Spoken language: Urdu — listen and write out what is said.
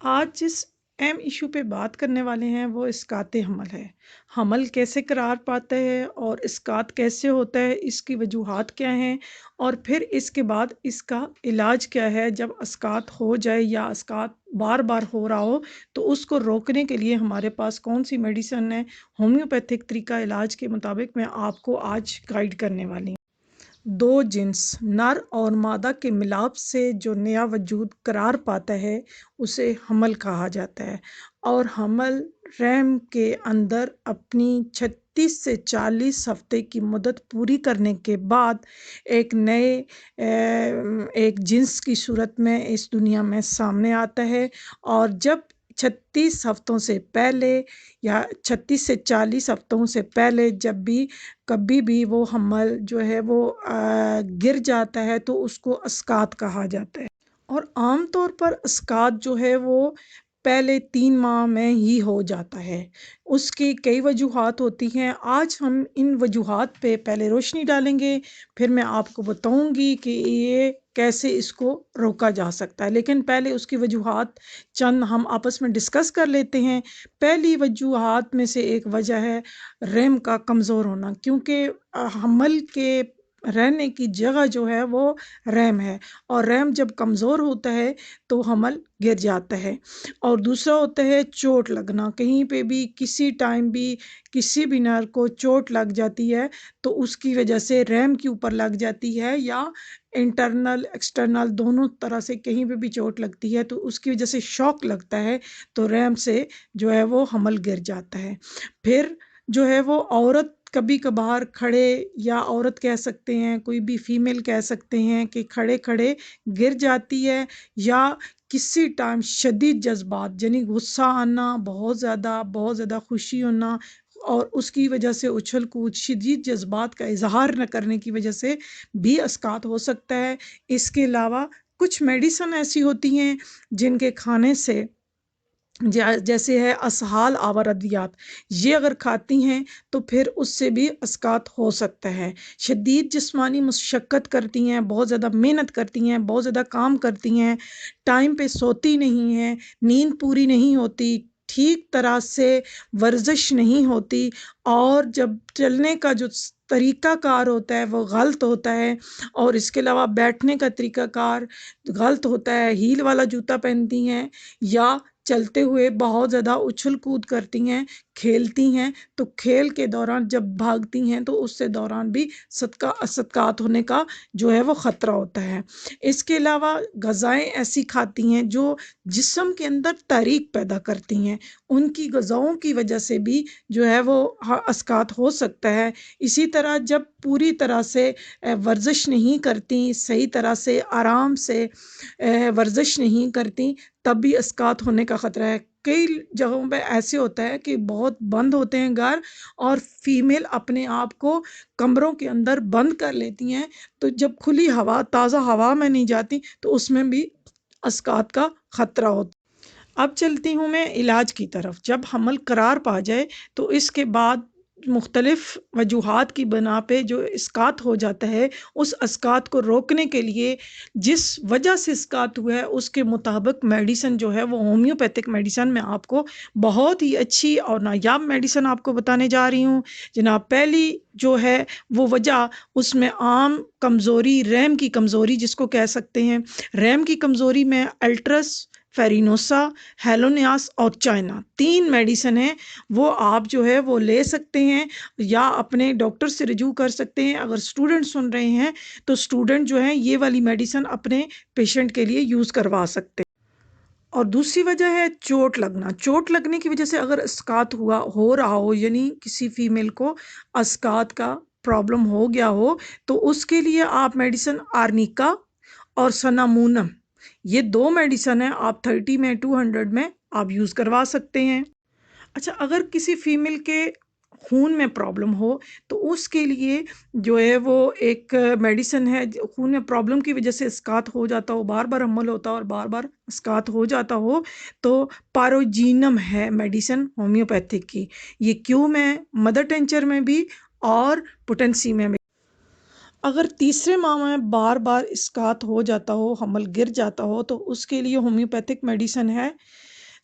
آج جس اہم ایشو پہ بات کرنے والے ہیں وہ اسقاط حمل ہے۔ حمل کیسے قرار پاتا ہے اور اسقاط کیسے ہوتا ہے، اس کی وجوہات کیا ہیں، اور پھر اس کے بعد اس کا علاج کیا ہے جب اسقاط ہو جائے یا اسقاط بار بار ہو رہا ہو تو اس کو روکنے کے لیے ہمارے پاس کون سی میڈیسن ہے۔ ہومیوپیتھک طریقہ علاج کے مطابق میں آپ کو آج گائیڈ کرنے والی ہوں۔ دو جنس نر اور مادہ کے ملاپ سے جو نیا وجود قرار پاتا ہے اسے حمل کہا جاتا ہے، اور حمل رحم کے اندر اپنی 36 سے 40 ہفتے کی مدت پوری کرنے کے بعد ایک نئے ایک جنس کی صورت میں اس دنیا میں سامنے آتا ہے۔ اور جب 36 ہفتوں سے پہلے یا 36 سے 40 ہفتوں سے پہلے جب بھی کبھی بھی وہ حمل جو ہے وہ گر جاتا ہے تو اس کو اسقاط کہا جاتا ہے۔ اور عام طور پر اسقاط جو ہے وہ پہلے 3 ماہ میں ہی ہو جاتا ہے۔ اس کی کئی وجوہات ہوتی ہیں، آج ہم ان وجوہات پہ پہلے روشنی ڈالیں گے، پھر میں آپ کو بتاؤں گی کہ یہ کیسے اس کو روکا جا سکتا ہے، لیکن پہلے اس کی وجوہات چند ہم آپس میں ڈسکس کر لیتے ہیں۔ پہلی وجوہات میں سے ایک وجہ ہے رحم کا کمزور ہونا، کیونکہ حمل کے رہنے کی جگہ جو ہے وہ رحم ہے، اور رحم جب کمزور ہوتا ہے تو حمل گر جاتا ہے۔ اور دوسرا ہوتا ہے چوٹ لگنا، کہیں پہ بھی کسی ٹائم بھی کسی بھی نر کو چوٹ لگ جاتی ہے تو اس کی وجہ سے رحم کے اوپر لگ جاتی ہے، یا انٹرنل ایکسٹرنل دونوں طرح سے کہیں پہ بھی چوٹ لگتی ہے تو اس کی وجہ سے شوک لگتا ہے تو رحم سے جو ہے وہ حمل گر جاتا ہے۔ پھر جو ہے وہ عورت کبھی کبھار کھڑے، یا عورت کہہ سکتے ہیں، کوئی بھی فیمیل کہہ سکتے ہیں کہ کھڑے کھڑے گر جاتی ہے، یا کسی ٹائم شدید جذبات یعنی غصہ آنا، بہت زیادہ خوشی ہونا، اور اس کی وجہ سے اچھل کود، شدید جذبات کا اظہار نہ کرنے کی وجہ سے بھی اسقاط ہو سکتا ہے۔ اس کے علاوہ کچھ میڈیسن ایسی ہوتی ہیں جن کے کھانے سے، جیسے ہے اسہال آور ادویات، یہ اگر کھاتی ہیں تو پھر اس سے بھی اسقاط ہو سکتا ہے۔ شدید جسمانی مشقت کرتی ہیں، بہت زیادہ محنت کرتی ہیں، بہت زیادہ کام کرتی ہیں، ٹائم پہ سوتی نہیں ہیں، نیند پوری نہیں ہوتی، ٹھیک طرح سے ورزش نہیں ہوتی، اور جب چلنے کا جو طریقہ کار ہوتا ہے وہ غلط ہوتا ہے، اور اس کے علاوہ بیٹھنے کا طریقہ کار غلط ہوتا ہے، ہیل والا جوتا پہنتی ہیں، یا چلتے ہوئے بہت زیادہ اچھل کود کرتی ہیں، کھیلتی ہیں، تو کھیل کے دوران جب بھاگتی ہیں تو اس سے دوران بھی اسقاط ہونے کا جو ہے وہ خطرہ ہوتا ہے۔ اس کے علاوہ غذائیں ایسی کھاتی ہیں جو جسم کے اندر تحریک پیدا کرتی ہیں، ان کی غذاؤں کی وجہ سے بھی جو ہے وہ اسقاط ہو سکتا ہے۔ اسی طرح جب پوری طرح سے ورزش نہیں کرتی، صحیح طرح سے آرام سے ورزش نہیں کرتی، تب بھی اسقاط ہونے کا خطرہ ہے۔ کئی جگہوں پہ ایسے ہوتا ہے کہ بہت بند ہوتے ہیں گھر، اور فیمیل اپنے آپ کو کمروں کے اندر بند کر لیتی ہیں، تو جب کھلی ہوا، تازہ ہوا میں نہیں جاتی تو اس میں بھی اسقاط کا خطرہ ہوتا ہے۔ اب چلتی ہوں میں علاج کی طرف۔ جب حمل قرار پا جائے تو اس کے بعد مختلف وجوہات کی بنا پہ جو اسقاط ہو جاتا ہے، اس اسقاط کو روکنے کے لیے جس وجہ سے اسقاط ہوا ہے اس کے مطابق میڈیسن جو ہے وہ ہومیوپیتھک میڈیسن میں آپ کو بہت ہی اچھی اور نایاب میڈیسن آپ کو بتانے جا رہی ہوں جناب۔ پہلی جو ہے وہ وجہ، اس میں عام کمزوری، رحم کی کمزوری جس کو کہہ سکتے ہیں، رحم کی کمزوری میں الٹرس، فیرینوسا، ہیلونیاس اور چائنا 3 میڈیسن ہیں، وہ آپ جو ہے وہ لے سکتے ہیں، یا اپنے ڈاکٹر سے رجوع کر سکتے ہیں۔ اگر اسٹوڈنٹ سن رہے ہیں تو اسٹوڈنٹ جو ہیں یہ والی میڈیسن اپنے پیشنٹ کے لیے یوز کروا سکتے ہیں۔ اور دوسری وجہ ہے چوٹ لگنا۔ چوٹ لگنے کی وجہ سے اگر اسقاط ہو رہا ہو، یعنی کسی فیمیل کو اسقاط کا پرابلم ہو گیا ہو، تو اس کے لیے آپ میڈیسن آرنیکا اور سنامونم، یہ 2 میڈیسن ہیں، آپ 30 میں 200 میں آپ یوز کروا سکتے ہیں۔ اچھا، اگر کسی فیمیل کے خون میں پرابلم ہو تو اس کے لیے جو ہے وہ ایک میڈیسن ہے، خون میں پرابلم کی وجہ سے اسقاط ہو جاتا ہو، بار بار حمل ہوتا ہو اور بار بار اسقاط ہو جاتا ہو، تو پاروجینم ہے میڈیسن ہومیوپیتھک کی، یہ کیو میں، مدر ٹینچر میں بھی اور پوٹنسی میں بھی۔ اگر تیسرے ماہ میں بار بار اسقاط ہو جاتا ہو، حمل گر جاتا ہو، تو اس کے لیے ہومیوپیتھک میڈیسن ہے